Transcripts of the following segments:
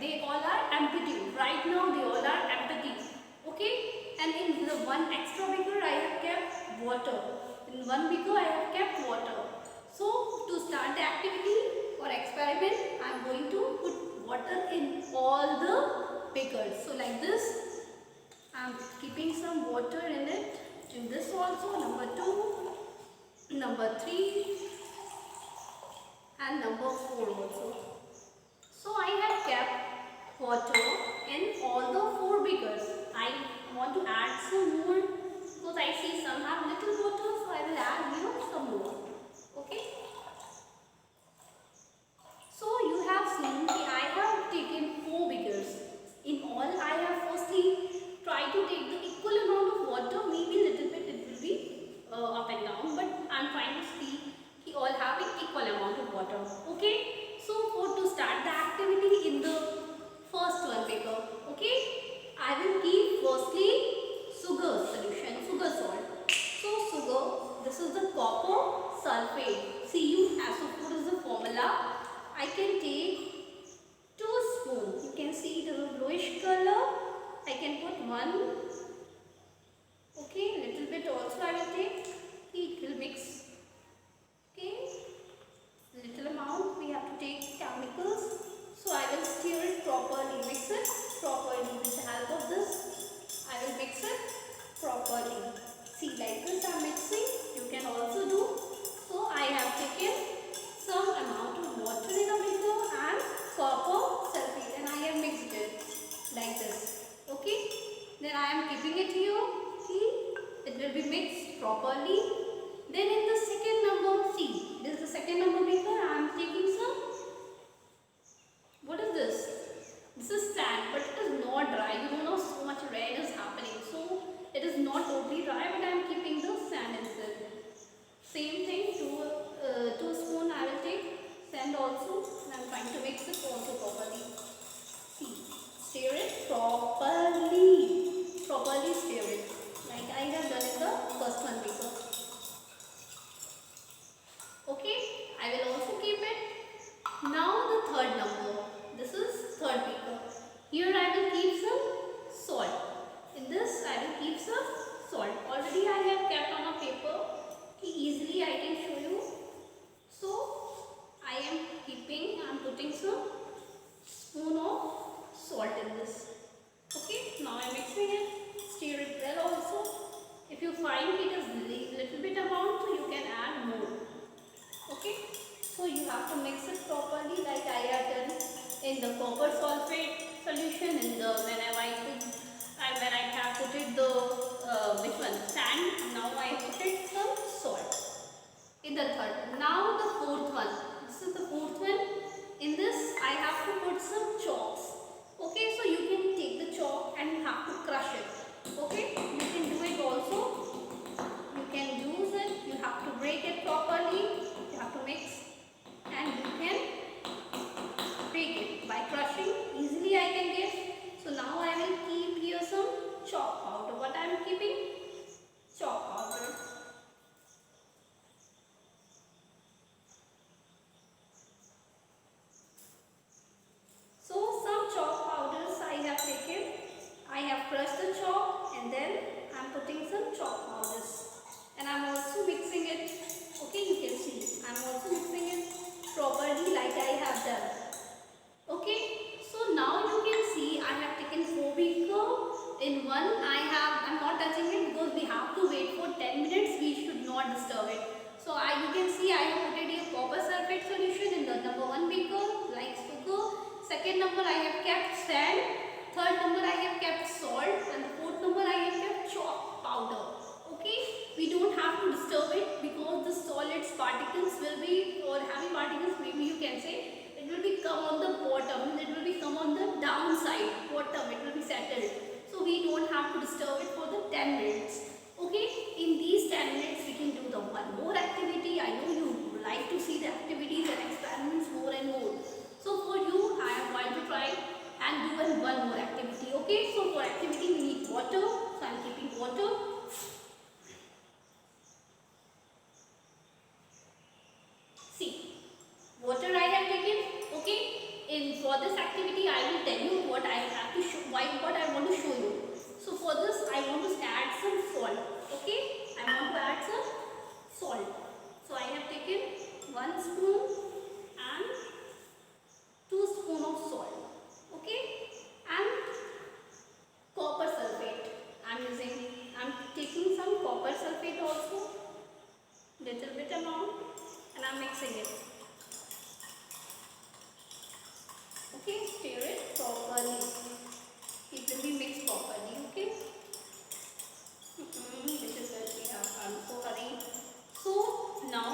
They all are empty. Right now they all are empty. Okay. And in the one extra beaker I have kept water. In one beaker I have kept water. So to start the activity or experiment, I am going to put water in all the beakers. So like this, I am keeping some water in it. In this also, number 2, number 3 and number 4 also. So I have kept water in all the 4 beakers. I want to add some more because I see some have little water, so I will add here some more. Okay. So you have seen that I have taken 4 beakers. In all, I have firstly tried to take the equal amount of water. Maybe little bit it will be up and down, but I am trying to see we all have an equal amount of water. Okay. So for to start the activity in the first one beaker, okay, I will keep firstly sugar solution, sugar salt. So sugar, this is the copper sulfate. CuSO4 is the formula. I can take 2 spoons. You can see it is a bluish color. I can put 1. Okay, little bit also I will take. It will mix. Okay, little amount we have to take chemicals. So I will stir it properly, mix it properly with the help of this. I will mix it properly. See, like this I am mixing. You can also do. So I have taken some amount of water in a beaker and copper sulfate, and I have mixed it like this. Okay. Then I am keeping it here. See, it will be mixed properly. Then in the second number, see, this is the second number beaker. I am taking some. What is this? This is sand, but it is not dry. You don't know so much red is happening. So it is not totally dry, but I am keeping the sand instead. Same thing, 2 spoon I will take sand also, and I am trying to mix it also properly. See, stir it properly, stir it like I have done in the first one beaker. Okay, I will also keep it. Now the third number, this is third beaker. Here I will keep some salt. In this I will keep some salt. Already I have kept on a paper. Easily I can show you. So I am putting some spoon of salt in this. Okay, now I am mixing it. Stir it well also. If you find it is little bit amount, so you can add more. Okay, so you have to mix it properly like I have done in the copper sulfate solution. In the when I have put it the which one, sand. Now I put it some salt in the third. Now the fourth one. This is the fourth one. In this I have to put some chalks. Okay, so you can take the chalk and you have to crush it. Okay, you can do it also. You can use it. You have to break it properly. You have to mix and you can break it by crushing. Easily I can get. So now I will keep here some chalk powder. What I am keeping? Chalk powder. So some chalk powders I have taken. I have crushed the chalk and then I am putting some chalk powders. And I am also mixing it. Okay, you can see. I am also mixing it properly like I have done. Okay, so now you can see I have taken 4 beakers. In one I'm not touching it because we have to wait for 10 minutes. We should not disturb it. So you can see I have put it in copper sulfate solution in the number 1 beaker like sugar. Second number I have kept sand. Third number I have kept salt, and the fourth number I have kept chalk powder. Okay, we don't have to disturb it because the solids particles will be, or heavy particles maybe you can say, it will be come on the bottom, it will be come on the downside, bottom, it will be settled. So we don't have to disturb it for the 10 minutes. Okay, in these 10 minutes we can do the one more activity. I know you like to see the activities and experiments more and more. So for you I am going to try and do one more activity. Okay, so for activity we need water. So I am keeping water. See, water I for this activity I will tell you what I have to show, what I want to show you. So for this I want to add some salt. Okay, I want to add some salt. So I have taken 1 spoon and 2 spoon of salt. Okay, and copper sulfate. I'm taking some copper sulfate also, little bit amount, and I'm mixing it. Okay, stir it properly. It will be mixed properly. Okay. This is where we have. I'm so hurry. So now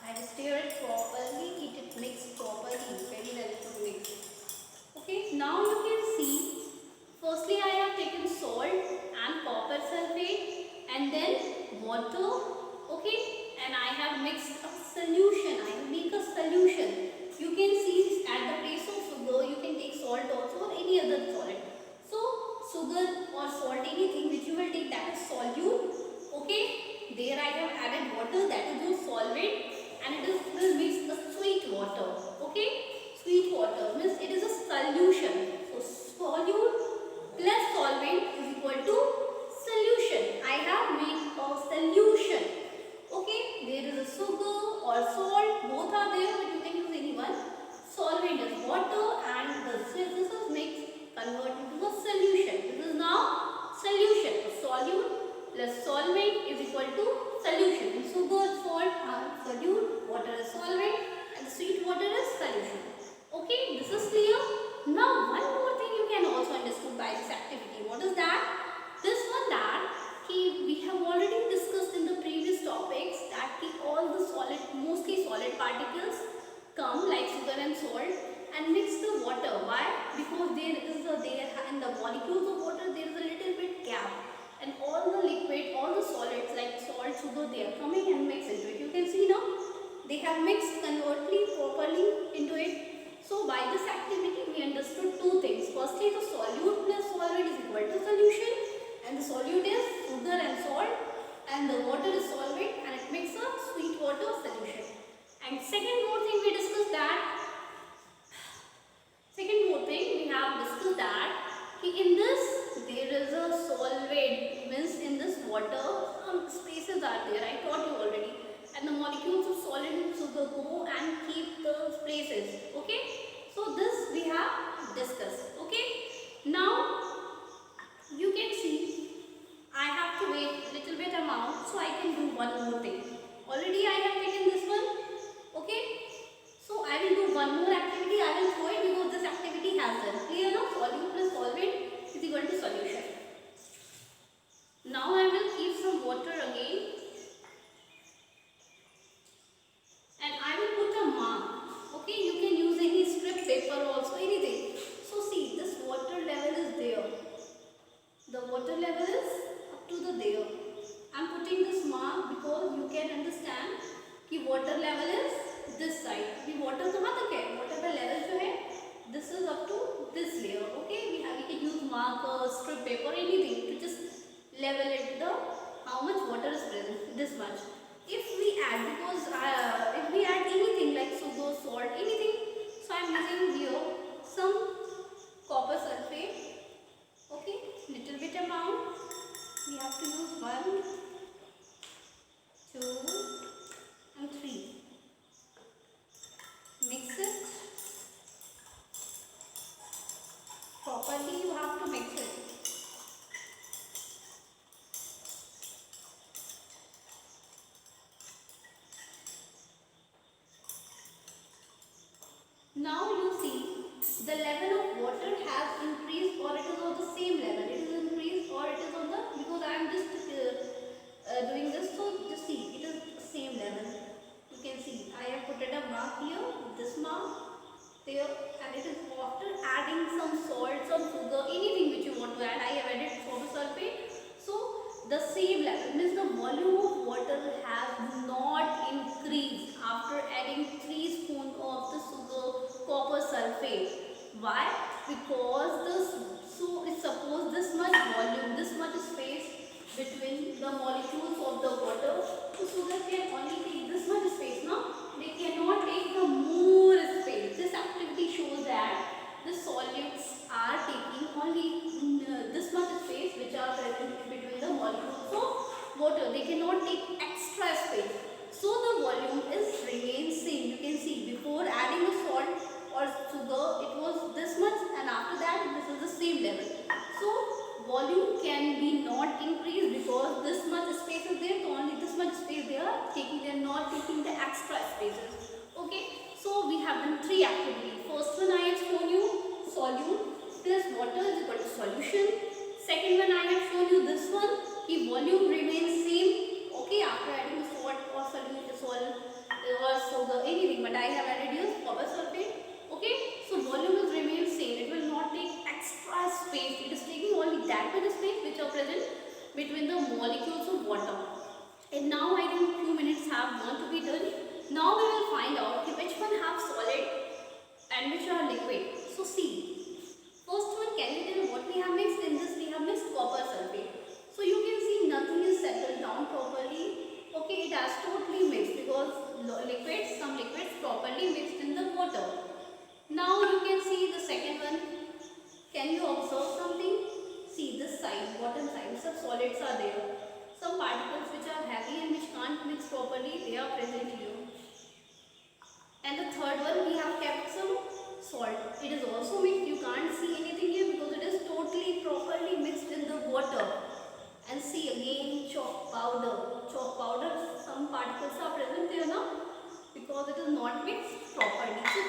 I have stir it properly. It mixed properly. Very well to mix. Okay. Now you can see. Firstly, I have taken salt and copper sulfate, and then water. Okay, and I have mixed a solution. I will make a solution. You can see at the place of sugar, you can take salt also or any other solid. So sugar or salt, anything which you will take, that is solute. Okay, there I have added water, that is your solvent, and it will mix the sweet water. Okay, sweet water means it is a solution. So solute plus solvent is equal to solution. I have made a solution. Okay, there is a sugar or salt, both are there, but you can use any one. Solvent is water and this is mixed, converted into a solution. This is now solution. So solute plus solvent is equal to solution. Sugar, salt are solute, water is solvent, and sweet water is solution. Okay, this is clear. Now one more thing you can also understand by this activity. What is that? This one that we have already discussed in the previous topics that all the solid, mostly solid particles come like sugar and salt and mix the water. Why? Because there in the molecules of water there is a little bit gap, and all the liquid, all the solids like salt, sugar, they are coming and mix into it. You can see now they have mixed convertly properly into it. So by this activity we understood two things. Firstly, the solute plus solvent is equal to solution, and the solute is sugar and salt, and the water is solvent, and it makes a sweet water solution. And second more thing we discussed that in this there is a solvent, means in this water some spaces are there. I taught you already, and the molecules of solid and sugar go and keep those places. Okay, so this we have discussed. Okay, now you can see I have to wait little bit amount so I can do one more thing. Already I have taken this one. Okay, so I will do one more activity. I will throw it because this activity has done. Clear now? Solute plus solvent is equal to solution. Now I will keep some water again, and I will put a mark. Okay, you can use any strip paper also, anything. So see, this water level is there. The water level is up to the there. I am putting this mark because you can understand कि water level is this side. अभी water कहाँ तक है? Water का level जो है, this is up to this layer. Okay, we can use marker, strip paper, anything to just level it. The how much water is present? This much. If we add, because if we add anything like sugar, salt, anything, so I am using here some copper sulfate. Okay, little bit amount. We have to use 1, 2, and 3. Mix it properly. You have to mix it. Now you see the level of water has increased, or it is on the same level. It is increased or it is on the, because I am just doing this, so just see it is same level. You can see I have put it a mark here, this mark there, and it is after adding some salt, some sugar, anything which you want to add. I have added copper sulfate. So the same level means the volume of water has not increased after adding 3 spoons of the sugar copper sulfate. Why? Because this, so it's suppose this much volume, this much space between the molecules of the water, so sugar can only take this much space. Now called solution. Second one I have shown you this one, the volume remains same. Okay, after adding the salt or sugar, anything, but I have added here copper sulfate. Okay, so volume will remain same. It will not take extra space. It is taking only that much space which are present between the molecules of water. And now I think few minutes have gone to be done. Now we will find out which one have solid and which are liquid. So see, first one, can you tell what we have mixed? In this we have mixed copper sulfate. So you can see nothing is settled down properly. Okay, it has totally mixed because some liquids properly mixed in the water. Now you can see the second one. Can you observe something? See this side, bottom side, some solids are there. Some particles which are heavy and which can't mix properly, they are present here. And the third one, we have kept some salt. It is also mixed. You can't see anything here because it is totally properly mixed in the water. And see again chalk powder. Chalk powder, some particles are present there now because it is not mixed properly. So